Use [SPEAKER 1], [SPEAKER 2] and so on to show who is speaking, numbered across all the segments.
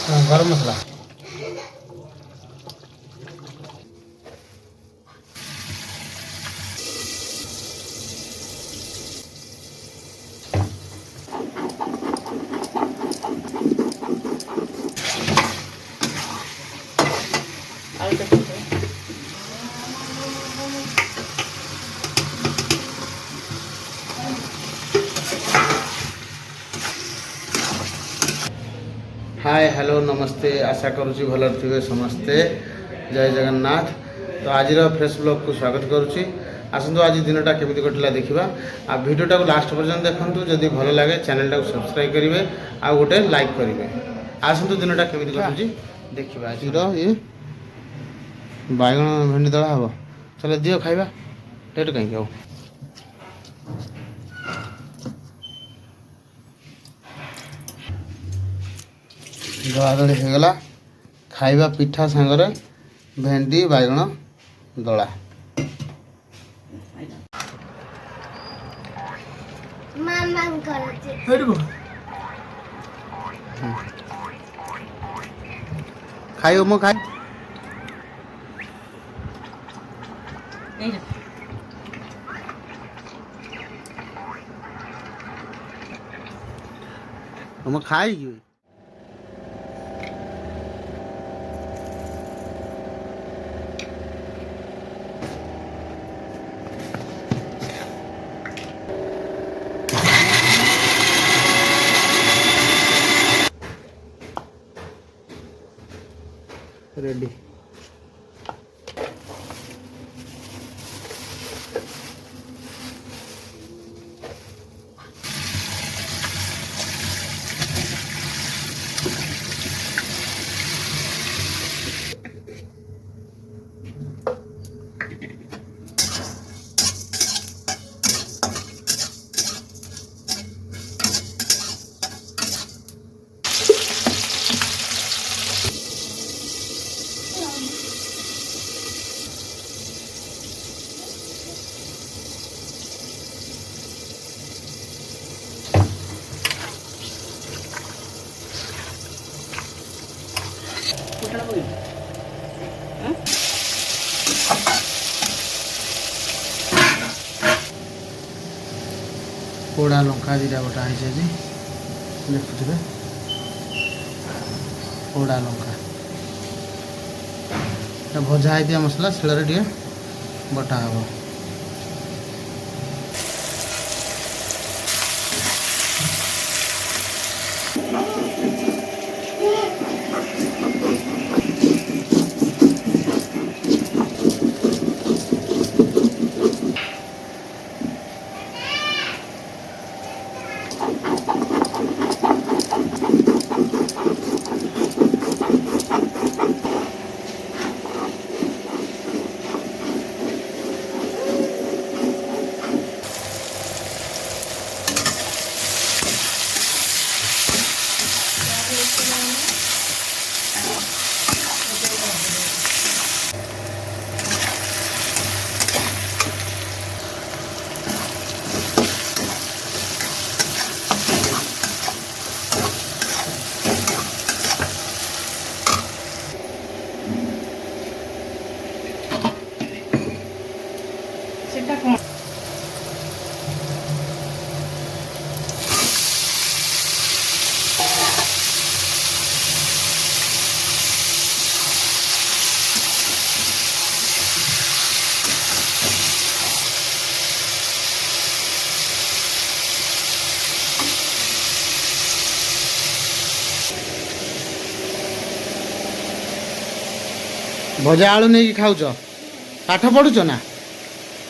[SPEAKER 1] गरम मसला hi hello नमस्ते आशा करुँची भल थे समस्ते जय जगन्नाथ। तो आज फ्रेश ब्लॉग को स्वागत करुँची। आसतु आज दिनटा केमी कटिला देखा आ भिडियोटा को लास्ट पर्यंत देखूँ जदि भल लगे चैनलटा को सब्सक्राइब करेंगे आ गोटे लाइक करेंगे। आसतु दिनटा केमी कटुची देखा। आज ये बैगण भेंडी दला हम चलो दियो खाइबा लेट कहीं आओ दलादली होगला खाइबा पिठा सांगरे भेंडी बैगण दला खाइयो मो खाई हम खाई रेडी पोड़ा लंका दीटा बटा है देखुए पोड़ा लंका भजा है मसला शिଳରେ टे बटा हम भजा आलू नहीं खाऊ पाठ पढ़ुच ना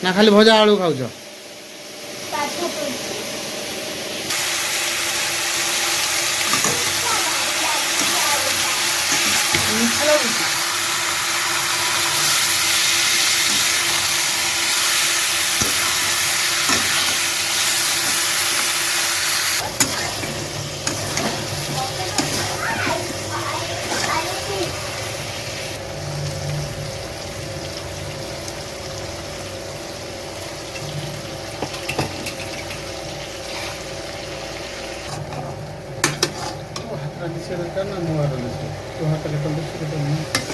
[SPEAKER 1] ना खाली भजा आलू खाऊ Tradisi kan nuara
[SPEAKER 2] तो हाँ कल कल दूसरे तो नहीं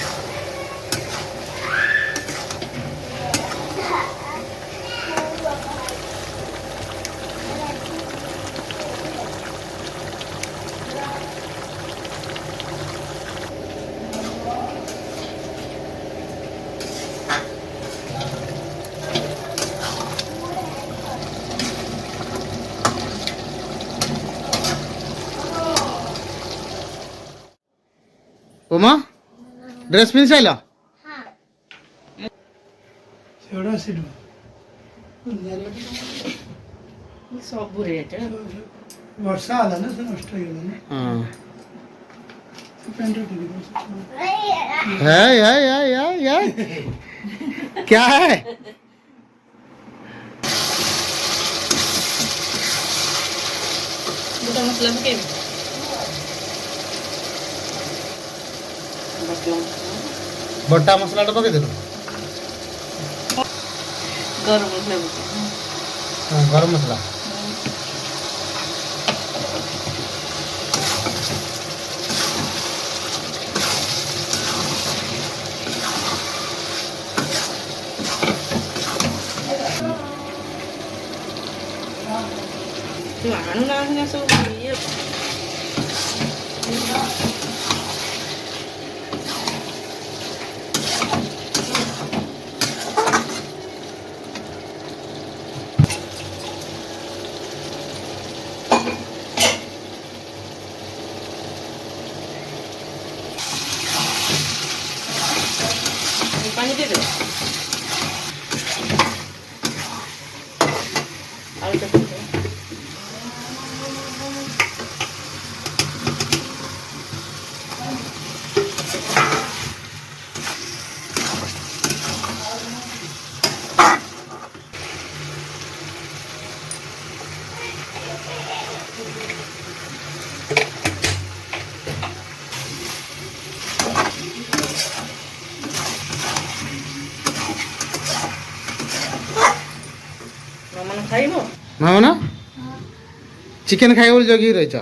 [SPEAKER 1] उमा ड्रेस पिन साइल
[SPEAKER 2] सेवड़ा सिलवा
[SPEAKER 3] सब रेट
[SPEAKER 2] वर्षा आला ना से नष्ट हो गया ना
[SPEAKER 1] हाँ
[SPEAKER 2] पैंट ठीक
[SPEAKER 1] है क्या है
[SPEAKER 3] तो मतलब के
[SPEAKER 1] बट्टा मसलाटा पके देलु
[SPEAKER 3] गरम मतलब
[SPEAKER 1] हाँ गरम मसला
[SPEAKER 3] लाणू ना सब ये पानी दे दो आलू चटनी मामा खाइबो
[SPEAKER 1] मामा ना चिकेन खाए बोल जगी रही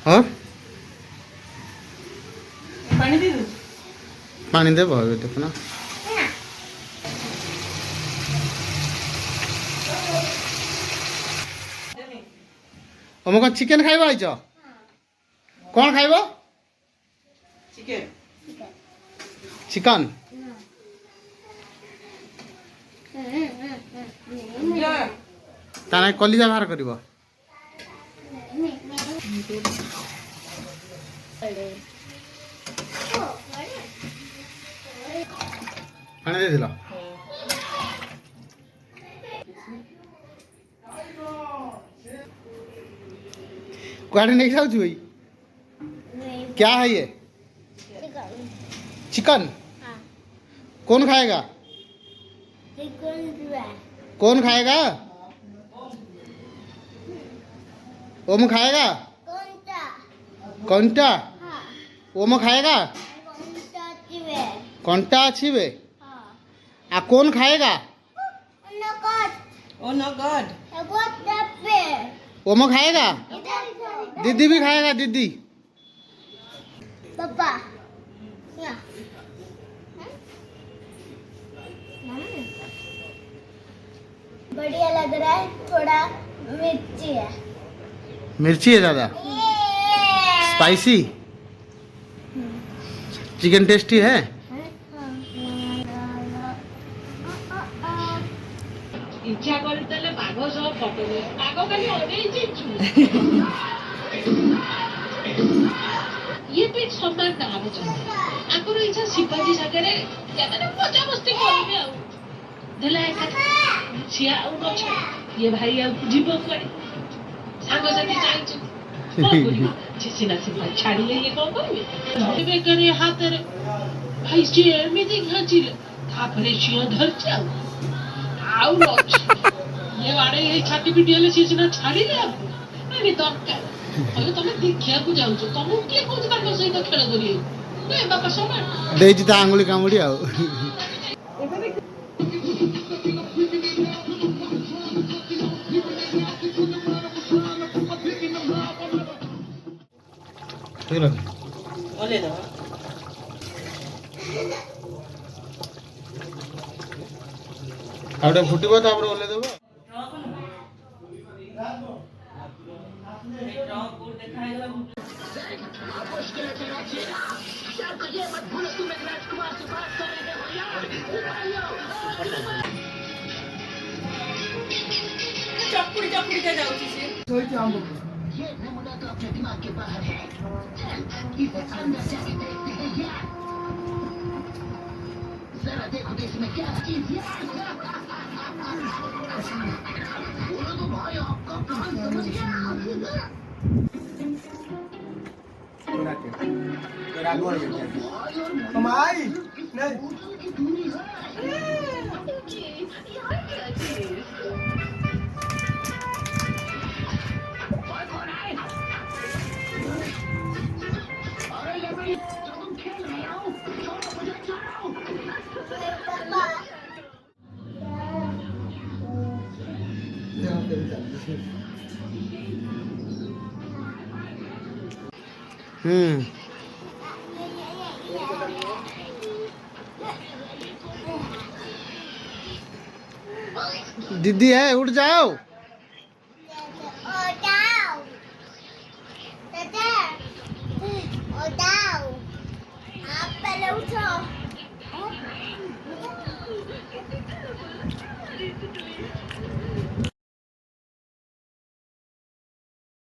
[SPEAKER 1] और
[SPEAKER 3] पानी दे दो
[SPEAKER 1] पानी दे भाव देखो ना हम कौन चिकेन खाइबा आइछ कौन खाइबो
[SPEAKER 3] चिकन
[SPEAKER 1] चिकन ताने कलिजा बाहर करिबो पानी दे दिला गाड़ी नहीं जाऊ भाई क्या है ये चिकन कौन खाएगा कौन खाएगा ओम खाएगा कौनटा ओम खाएगा कौनटा अच्छी वे आ कौन खाएगा
[SPEAKER 3] ओ नो गॉड
[SPEAKER 1] ओम खाएगा दीदी भी खाएगा दीदी
[SPEAKER 4] पापा बढ़िया लग रहा है थोड़ा मिर्ची है
[SPEAKER 1] मिर्ची है ज़्यादा स्पाइसी चिकन टेस्टी है
[SPEAKER 5] इच्छा करते बाघ सह फटो बाघ खाली ये तो एक सम्मान नाम आगर इच्छा शिवाजी सागर मजा मस्ती करेंगे छिया ये भाई जीव कड़े सांगसाथी चाहिए सीना सिंपल छाड़ी ये कौन करेंगे करे हाथ रे भाई सी एमती घाचिले तापरे झियो धरछ आउ ये बाड़े ये छाती पिटी हेले सी सीना छाड़ी ले नहीं दरकार હવે તમે દેખ્યાକୁ ଯାଉଛ ତମକୁ କିଏ କହୁଛି ତାଙ୍କ ସହିତ ଖେଳ କରିବାକୁ ଏ ବାପା ସମାନ
[SPEAKER 1] ଦେଇଛି ତା ଆଙ୍ଗୁଳି କାମୁଡ଼ି ଆଉ
[SPEAKER 3] ओले दो
[SPEAKER 1] आउटे फुटिबो तापर ओले देबो
[SPEAKER 3] चकुड़ी चकुड़ी के जाउची से
[SPEAKER 2] ଶୋଇଛି ଆମ୍ବ हम आई नहीं
[SPEAKER 1] दीदी है उठ जाओ
[SPEAKER 4] Odaw. Dada. Odaw. Apa lu tu?